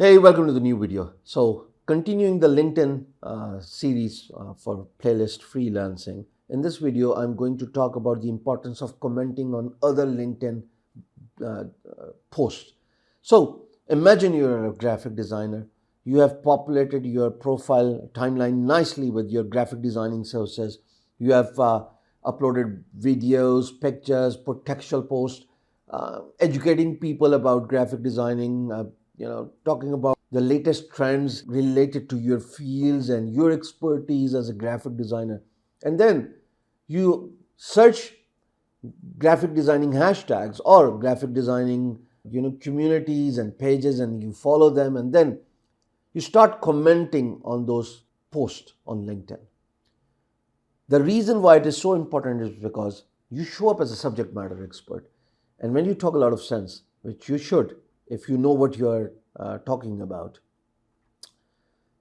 Hey, welcome to the new video. So, continuing the LinkedIn series for playlist freelancing. In this video, I'm going to talk about the importance of commenting on other LinkedIn posts. So, imagine you're a graphic designer. You have populated your profile timeline nicely with your graphic designing services. You have uploaded videos, pictures, put textual posts, educating people about graphic designing, talking about the latest trends related to your fields and your expertise as a graphic designer. And then you search graphic designing hashtags or graphic designing communities and pages, and you follow them, and then you start commenting on those posts on LinkedIn. The reason why it is so important is because you show up as a subject matter expert, and when you talk a lot of sense, which you should if you know what you're talking about,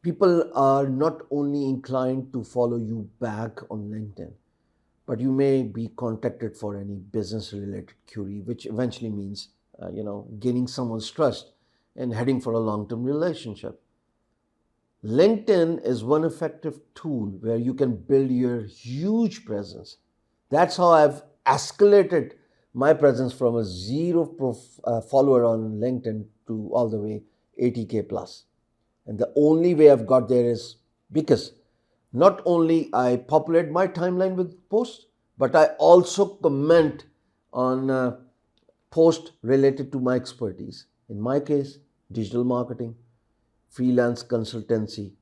people are not only inclined to follow you back on LinkedIn, but you may be contacted for any business related query, which eventually means gaining someone's trust and heading for a long term relationship. LinkedIn is one effective tool where you can build your huge presence. That's how I've escalated my presence from a follower on LinkedIn to all the way 80K plus. And the only way I've got there is because not only I populate my timeline with posts, but I also comment on posts related to my expertise. In my case, digital marketing, freelance consultancy,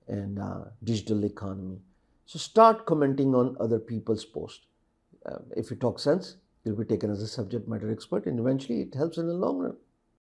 and digital economy. So start commenting on other people's posts. If you talk sense, you'll be taken as a subject matter expert, and eventually it helps in the long run.